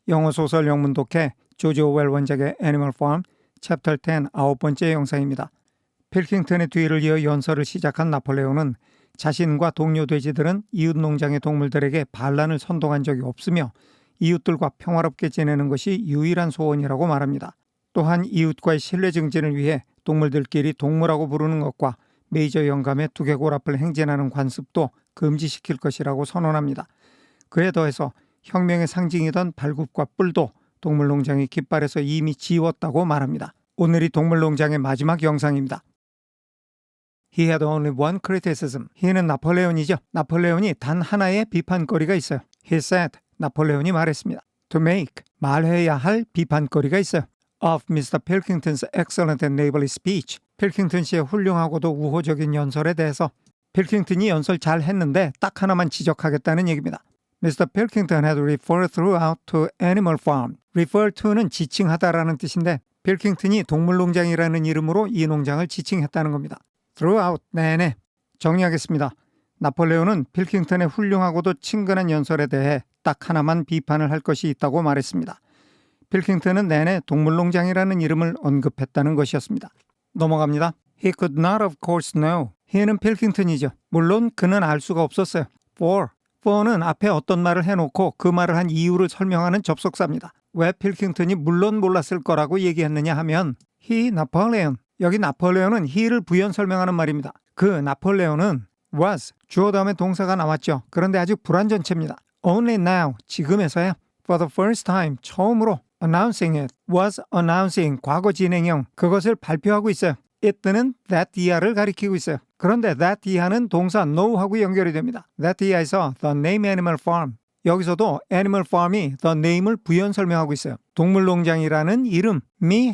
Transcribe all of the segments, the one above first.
영어 소설 영문 독해 조지 오웰 원작의 애니멀 팜 챕터 10 9번째 영상입니다. 필킹턴의 뒤를 이어 연설을 시작한 나폴레옹은 자신과 동료 돼지들은 이웃 농장의 동물들에게 반란을 선동한 적이 없으며 이웃들과 평화롭게 지내는 것이 유일한 소원이라고 말합니다. 또한 이웃과의 신뢰 증진을 위해 동물들끼리 동무라고 부르는 것과 메이저 영감의 두개골 앞을 행진하는 관습도 금지시킬 것이라고 선언합니다. 그에 더해서 혁명의 상징이던 발굽과 뿔도 동물농장의 깃발에서 이미 지웠다고 말합니다. 오늘이 동물농장의 마지막 영상입니다. He had only one criticism. he는 나폴레온이죠. 나폴레온이 단 하나의 비판거리가 있어요. He said, 나폴레온이 말했습니다. To make, 말해야 할 비판거리가 있어요. Of Mr. Pilkington's excellent and neighborly speech. 필킹턴 씨의 훌륭하고도 우호적인 연설에 대해서 필킹턴이 연설 잘 했는데 딱 하나만 지적하겠다는 얘기입니다. Mr. Pilkington had referred throughout to Animal Farm. refer to는 지칭하다라는 뜻인데 필킹턴이 동물농장이라는 이름으로 이 농장을 지칭했다는 겁니다. throughout, 내내. 정리하겠습니다. 나폴레온은 필킹턴의 훌륭하고도 친근한 연설에 대해 딱 하나만 비판을 할 것이 있다고 말했습니다. 필킹턴은 내내 동물농장이라는 이름을 언급했다는 것이었습니다. 넘어갑니다. He could not of course know. he는 필킹턴이죠. 물론 그는 알 수가 없었어요. for는 앞에 어떤 말을 해놓고 그 말을 한 이유를 설명하는 접속사입니다. 왜 필킹턴이 물론 몰랐을 거라고 얘기했느냐 하면 he, 나폴레온. 여기 나폴레온은 he를 부연 설명하는 말입니다. 그 나폴레온은 was, 주어 다음에 동사가 나왔죠. 그런데 아직 불완전체입니다. Only now, 지금에서야 for the first time, 처음으로 announcing it, was announcing, 과거 진행형, 그것을 발표하고 있어요. it는 that year를 가리키고 있어요. 그런데 that year는 동사 know하고 연결이 됩니다. that year에서 the name animal farm, 여기서도 animal farm이 the name을 부연 설명하고 있어요. 동물농장이라는 이름이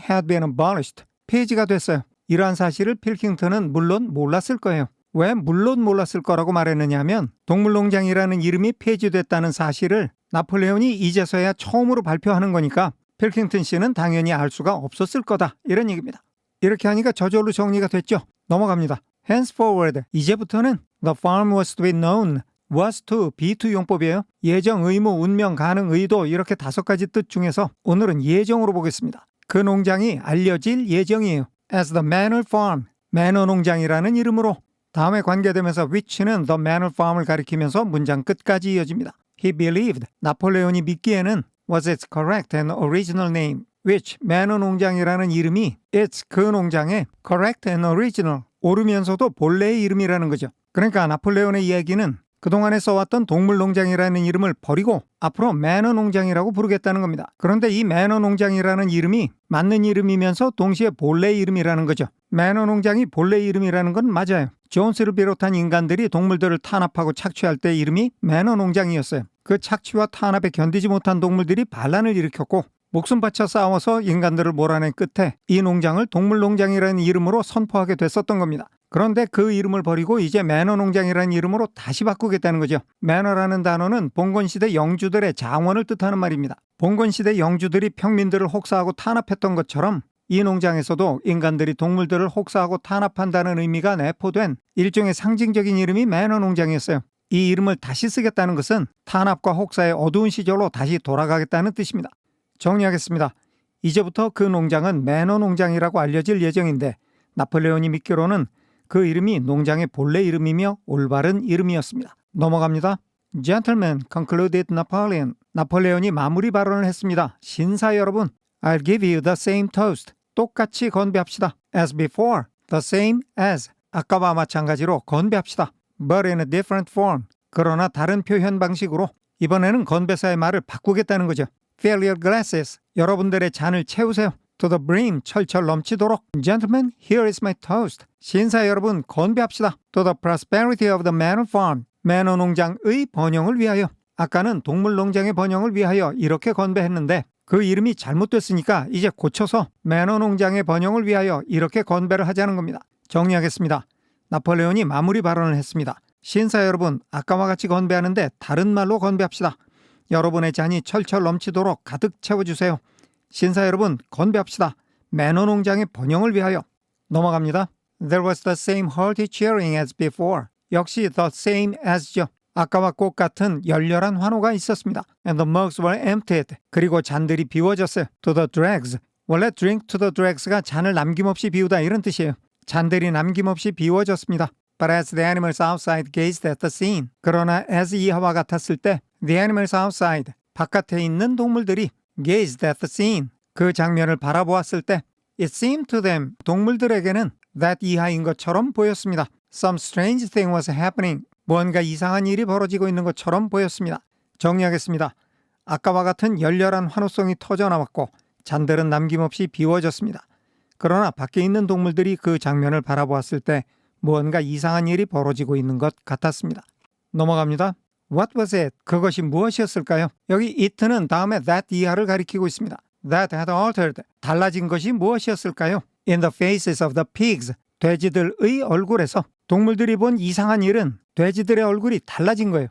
had been abolished, 폐지가 됐어요. 이러한 사실을 필킹턴은 물론 몰랐을 거예요. 왜 물론 몰랐을 거라고 말했느냐 하면 동물농장이라는 이름이 폐지됐다는 사실을 나폴레온이 이제서야 처음으로 발표하는 거니까 필킹턴 씨는 당연히 알 수가 없었을 거다, 이런 얘기입니다. 이렇게 하니까 저절로 정리가 됐죠. 넘어갑니다. Henceforward, 이제부터는 the farm was to be known, was to, be to 용법이에요. 예정, 의무, 운명, 가능, 의도, 이렇게 5가지 뜻 중에서 오늘은 예정으로 보겠습니다. 그 농장이 알려질 예정이에요. As the manor farm, 매너 농장이라는 이름으로. 다음에 관계되면서 which는 the manor farm을 가리키면서 문장 끝까지 이어집니다. He believed, 나폴레온이 믿기에는 was its correct and original name, which, 매너 농장이라는 이름이 its, 그 농장의 correct and original, 옳으면서도 본래의 이름이라는 거죠. 그러니까 나폴레온의 이야기는 그동안에 써왔던 동물농장이라는 이름을 버리고 앞으로 매너 농장이라고 부르겠다는 겁니다. 그런데 이 매너 농장이라는 이름이 맞는 이름이면서 동시에 본래 이름이라는 거죠. 매너 농장이 본래 이름이라는 건 맞아요. 존스를 비롯한 인간들이 동물들을 탄압하고 착취할 때 이름이 매너 농장이었어요. 그 착취와 탄압에 견디지 못한 동물들이 반란을 일으켰고 목숨 바쳐 싸워서 인간들을 몰아낸 끝에 이 농장을 동물농장이라는 이름으로 선포하게 됐었던 겁니다. 그런데 그 이름을 버리고 이제 매너 농장이라는 이름으로 다시 바꾸겠다는 거죠. 매너라는 단어는 봉건시대 영주들의 장원을 뜻하는 말입니다. 봉건시대 영주들이 평민들을 혹사하고 탄압했던 것처럼 이 농장에서도 인간들이 동물들을 혹사하고 탄압한다는 의미가 내포된 일종의 상징적인 이름이 매너 농장이었어요. 이 이름을 다시 쓰겠다는 것은 탄압과 혹사의 어두운 시절로 다시 돌아가겠다는 뜻입니다. 정리하겠습니다. 이제부터 그 농장은 매너 농장이라고 알려질 예정인데 나폴레온이 믿기로는 그 이름이 농장의 본래 이름이며 올바른 이름이었습니다. 넘어갑니다. Gentlemen, concluded Napoleon. 나폴레온이 마무리 발언을 했습니다. 신사 여러분, I'll give you the same toast. 똑같이 건배합시다. As before, the same as. 아까와 마찬가지로 건배합시다. But in a different form. 그러나 다른 표현 방식으로 이번에는 건배사의 말을 바꾸겠다는 거죠. Fill your glasses. 여러분들의 잔을 채우세요. To the brim, 철철 넘치도록. Gentlemen, here is my toast. 신사 여러분, 건배합시다. To the prosperity of the manor farm. 매너 농장의 번영을 위하여. 아까는 동물농장의 번영을 위하여 이렇게 건배했는데 그 이름이 잘못됐으니까 이제 고쳐서 매너 농장의 번영을 위하여 이렇게 건배를 하자는 겁니다. 정리하겠습니다. 나폴레온이 마무리 발언을 했습니다. 신사 여러분, 아까와 같이 건배하는데 다른 말로 건배합시다. 여러분의 잔이 철철 넘치도록 가득 채워주세요. 신사 여러분, 건배합시다. 매너 농장의 번영을 위하여. 넘어갑니다. There was the same hearty cheering as before. 역시 the same as죠. 아까와 꽃 같은 열렬한 환호가 있었습니다. And the mugs were emptied. 그리고 잔들이 비워졌어요. To the dregs. 원래 drink to the dregs가 잔을 남김없이 비우다 이런 뜻이에요. 잔들이 남김없이 비워졌습니다. But as the animals outside gazed at the scene. 그러나 as 이하와 같았을 때 the animals outside. 바깥에 있는 동물들이 gazed at the scene. 그 장면을 바라보았을 때 it seemed to them. 동물들에게는 that 이하인 것처럼 보였습니다. Some strange thing was happening. 뭔가 이상한 일이 벌어지고 있는 것처럼 보였습니다. 정리하겠습니다. 아까와 같은 열렬한 환호성이 터져나왔고 잔들은 남김없이 비워졌습니다. 그러나 밖에 있는 동물들이 그 장면을 바라보았을 때 무언가 이상한 일이 벌어지고 있는 것 같았습니다. 넘어갑니다. What was it? 그것이 무엇이었을까요? 여기 it는 다음에 that 이하를 가리키고 있습니다. That had altered. 달라진 것이 무엇이었을까요? In the faces of the pigs. 돼지들의 얼굴에서 동물들이 본 이상한 일은 돼지들의 얼굴이 달라진 거예요.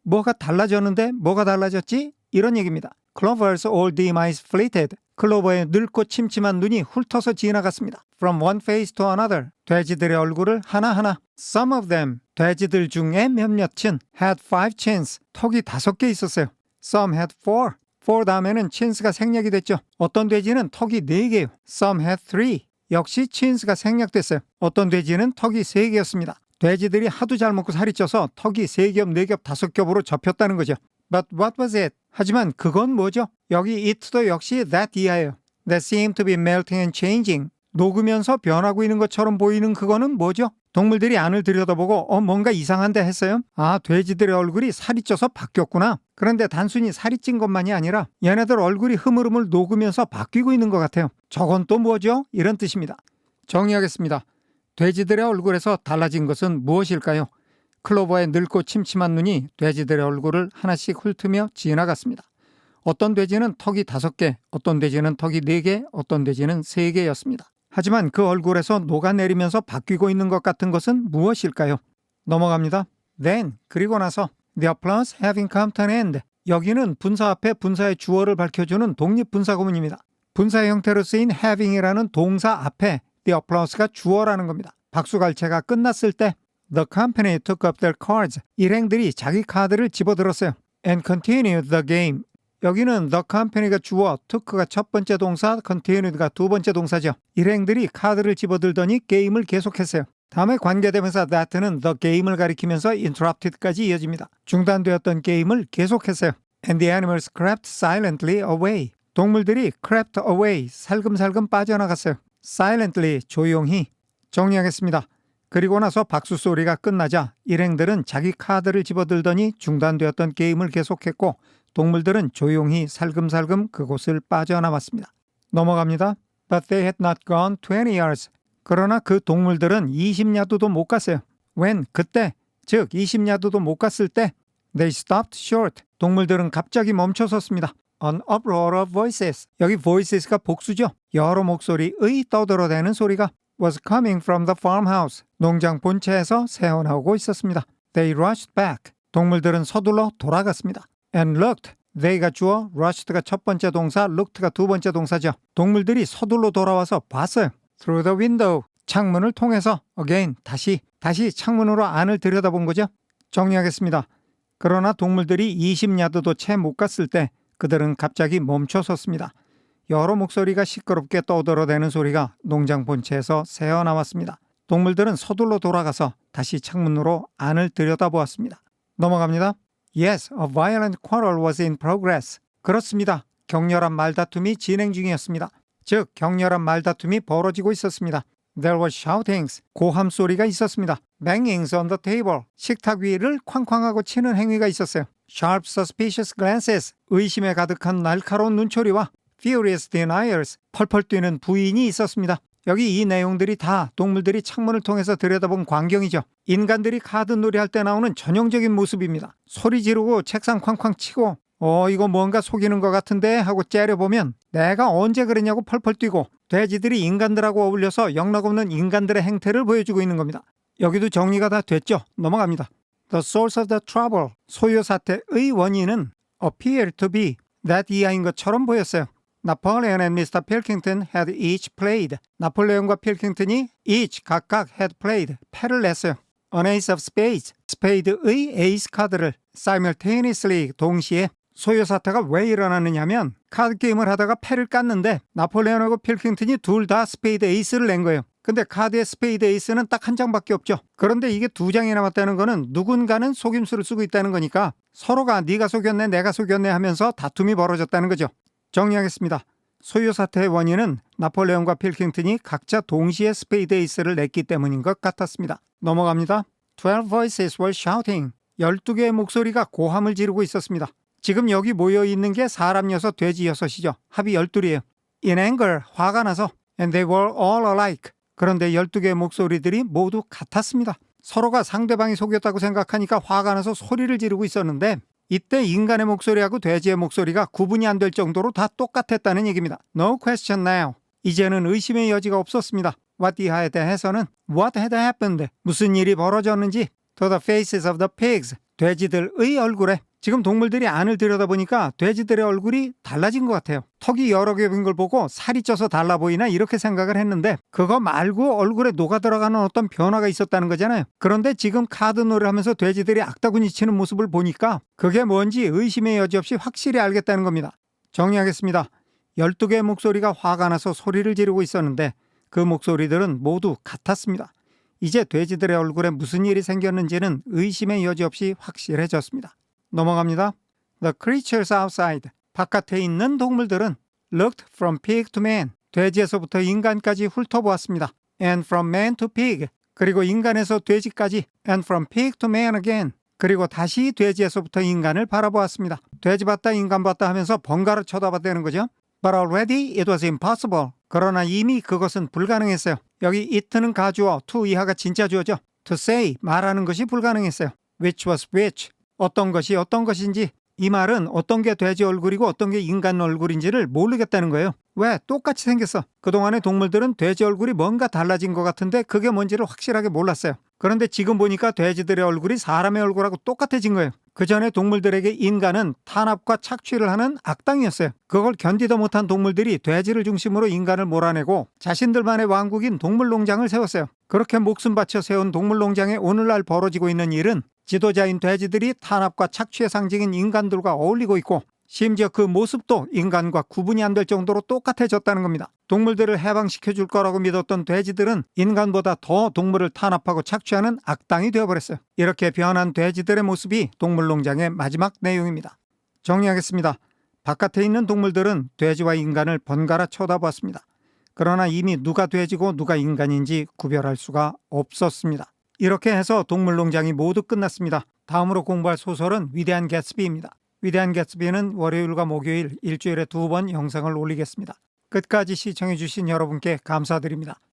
뭐가 달라졌는데 뭐가 달라졌지? 이런 얘기입니다. Clover's all dim eyes flitted. 클로버의 늙고 침침한 눈이 훑어서 지나갔습니다. From one face to another. 돼지들의 얼굴을 하나하나. Some of them. 돼지들 중에 몇몇은 had 5 chins. 턱이 5개 있었어요. Some had 4. 4 다음에는 chins가 생략이 됐죠. 어떤 돼지는 턱이 4개요. Some had 3. 역시 chins가 생략됐어요. 어떤 돼지는 턱이 3개였습니다. 돼지들이 하도 잘 먹고 살이 쪄서 턱이 3겹, 4겹, 5겹으로 접혔다는 거죠. But what was it? 하지만 그건 뭐죠? 여기 it도 역시 that 이하예요. That seemed to be melting and changing. 녹으면서 변하고 있는 것처럼 보이는 그거는 뭐죠? 동물들이 안을 들여다보고 뭔가 이상한데 했어요. 돼지들의 얼굴이 살이 쪄서 바뀌었구나. 그런데 단순히 살이 찐 것만이 아니라 얘네들 얼굴이 흐물흐물 녹으면서 바뀌고 있는 것 같아요. 저건 또 뭐죠? 이런 뜻입니다. 정리하겠습니다. 돼지들의 얼굴에서 달라진 것은 무엇일까요? 클로버의 늙고 침침한 눈이 돼지들의 얼굴을 하나씩 훑으며 지나갔습니다. 어떤 돼지는 턱이 5개, 어떤 돼지는 턱이 4개, 어떤 돼지는 3개였습니다. 하지만 그 얼굴에서 녹아내리면서 바뀌고 있는 것 같은 것은 무엇일까요? 넘어갑니다. Then, 그리고 나서 The applause having come to an end. 여기는 분사 앞에 분사의 주어를 밝혀주는 독립분사구문입니다. 분사의 형태로 쓰인 having이라는 동사 앞에 The applause가 주어라는 겁니다. 박수갈채가 끝났을 때 The company took up their cards. 일행들이 자기 카드를 집어들었어요. And continued the game. 여기는 the company가 주어, took가 첫 번째 동사, continued가 두 번째 동사죠. 일행들이 카드를 집어들더니 게임을 계속했어요. 다음에 관계대명사 that는 the game을 가리키면서 interrupted까지 이어집니다. 중단되었던 게임을 계속했어요. And the animals crept silently away. 동물들이 crept away, 살금살금 빠져나갔어요. silently, 조용히. 정리하겠습니다. 그리고 나서 박수 소리가 끝나자 일행들은 자기 카드를 집어들더니 중단되었던 게임을 계속했고 동물들은 조용히 살금살금 그곳을 빠져나왔습니다. 넘어갑니다. But they had not gone 20 yards. 그러나 그 동물들은 20야드도 못 갔어요. When? 그때, 즉 20야드도 못 갔을 때 They stopped short. 동물들은 갑자기 멈춰섰습니다. An uproar of voices. 여기 voices가 복수죠. 여러 목소리의 떠들어대는 소리가 was coming from the farmhouse. 농장 본체에서 새어나오고 있었습니다. They rushed back. 동물들은 서둘러 돌아갔습니다. And looked. they가 주어, rushed가 첫 번째 동사, looked가 두 번째 동사죠. 동물들이 서둘러 돌아와서 봤어요. Through the window. 창문을 통해서 again, 다시 창문으로 안을 들여다본 거죠. 정리하겠습니다. 그러나 동물들이 20야드도 채 못 갔을 때 그들은 갑자기 멈춰섰습니다. 여러 목소리가 시끄럽게 떠들어대는 소리가 농장 본체에서 새어나왔습니다. 동물들은 서둘러 돌아가서 다시 창문으로 안을 들여다보았습니다. 넘어갑니다. Yes, a violent quarrel was in progress. 그렇습니다. 격렬한 말다툼이 진행 중이었습니다. 즉, 격렬한 말다툼이 벌어지고 있었습니다. There were shoutings, 고함 소리가 있었습니다. Bangings on the table, 식탁 위를 쾅쾅하고 치는 행위가 있었어요. Sharp suspicious glances, 의심에 가득한 날카로운 눈초리와 Furious deniers, 펄펄 뛰는 부인이 있었습니다. 여기 이 내용들이 다 동물들이 창문을 통해서 들여다본 광경이죠. 인간들이 카드 놀이할 때 나오는 전형적인 모습입니다. 소리 지르고 책상 쾅쾅 치고 이거 뭔가 속이는 것 같은데 하고 째려보면 내가 언제 그랬냐고 펄펄 뛰고 돼지들이 인간들하고 어울려서 영락없는 인간들의 행태를 보여주고 있는 겁니다. 여기도 정리가 다 됐죠? 넘어갑니다. The source of the trouble, 소요 사태의 원인은 appeared to be that 이하인 것처럼 보였어요. Napoleon and Mr. Pilkington had each played. 나폴레옹과 필킹턴이 each 각각 had played. 패를 냈어요. An ace of spades, 스페이드의 에이스 카드를 simultaneously, 동시에 소요 사태가 왜 일어났느냐면 카드 게임을 하다가 패를 깠는데 나폴레옹하고 필킹턴이 둘 다 스페이드 에이스를 낸 거예요. 근데 카드의 스페이드 에이스는 딱 한 장밖에 없죠. 그런데 이게 두 장이 남았다는 거는 누군가는 속임수를 쓰고 있다는 거니까 서로가 네가 속였네 내가 속였네 하면서 다툼이 벌어졌다는 거죠. 정리하겠습니다. 소요 사태의 원인은 나폴레옹과 필킹턴이 각자 동시에 스페이드 에이스를 냈기 때문인 것 같았습니다. 넘어갑니다. 12 voices were shouting. 12개의 목소리가 고함을 지르고 있었습니다. 지금 여기 모여있는 게 사람 6, 돼지 6이죠. 합이 12이에요. In anger, 화가 나서 and they were all alike. 그런데 12개의 목소리들이 모두 같았습니다. 서로가 상대방이 속였다고 생각하니까 화가 나서 소리를 지르고 있었는데 이때 인간의 목소리하고 돼지의 목소리가 구분이 안 될 정도로 다 똑같았다는 얘기입니다. No question now. 이제는 의심의 여지가 없었습니다. what 이하에 대해서는 what had happened. 무슨 일이 벌어졌는지 to the faces of the pigs. 돼지들의 얼굴에. 지금 동물들이 안을 들여다보니까 돼지들의 얼굴이 달라진 것 같아요. 턱이 여러 개 보인 걸 보고 살이 쪄서 달라 보이나 이렇게 생각을 했는데 그거 말고 얼굴에 녹아 들어가는 어떤 변화가 있었다는 거잖아요. 그런데 지금 카드 놀이를 하면서 돼지들이 악다구니 치는 모습을 보니까 그게 뭔지 의심의 여지 없이 확실히 알겠다는 겁니다. 정리하겠습니다. 12개의 목소리가 화가 나서 소리를 지르고 있었는데 그 목소리들은 모두 같았습니다. 이제 돼지들의 얼굴에 무슨 일이 생겼는지는 의심의 여지 없이 확실해졌습니다. 넘어갑니다. The creatures outside. 바깥에 있는 동물들은 looked from pig to man. 돼지에서부터 인간까지 훑어보았습니다. And from man to pig. 그리고 인간에서 돼지까지. And from pig to man again. 그리고 다시 돼지에서부터 인간을 바라보았습니다. 돼지 봤다 인간 봤다 하면서 번갈아 쳐다봤다는 거죠. But already it was impossible. 그러나 이미 그것은 불가능했어요. 여기 it는 가주어, to 이하가 진짜 주어죠. To say, 말하는 것이 불가능했어요. Which was which. 어떤 것이 어떤 것인지. 이 말은 어떤 게 돼지 얼굴이고 어떤 게 인간 얼굴인지를 모르겠다는 거예요. 왜? 똑같이 생겼어. 그동안의 동물들은 돼지 얼굴이 뭔가 달라진 것 같은데 그게 뭔지를 확실하게 몰랐어요. 그런데 지금 보니까 돼지들의 얼굴이 사람의 얼굴하고 똑같아진 거예요. 그 전에 동물들에게 인간은 탄압과 착취를 하는 악당이었어요. 그걸 견디다 못한 동물들이 돼지를 중심으로 인간을 몰아내고 자신들만의 왕국인 동물농장을 세웠어요. 그렇게 목숨 바쳐 세운 동물농장에 오늘날 벌어지고 있는 일은 지도자인 돼지들이 탄압과 착취의 상징인 인간들과 어울리고 있고 심지어 그 모습도 인간과 구분이 안 될 정도로 똑같아졌다는 겁니다. 동물들을 해방시켜줄 거라고 믿었던 돼지들은 인간보다 더 동물을 탄압하고 착취하는 악당이 되어버렸어요. 이렇게 변한 돼지들의 모습이 동물농장의 마지막 내용입니다. 정리하겠습니다. 바깥에 있는 동물들은 돼지와 인간을 번갈아 쳐다보았습니다. 그러나 이미 누가 돼지고 누가 인간인지 구별할 수가 없었습니다. 이렇게 해서 동물농장이 모두 끝났습니다. 다음으로 공부할 소설은 위대한 개츠비입니다. 위대한 개츠비는 월요일과 목요일 일주일에 2번 영상을 올리겠습니다. 끝까지 시청해주신 여러분께 감사드립니다.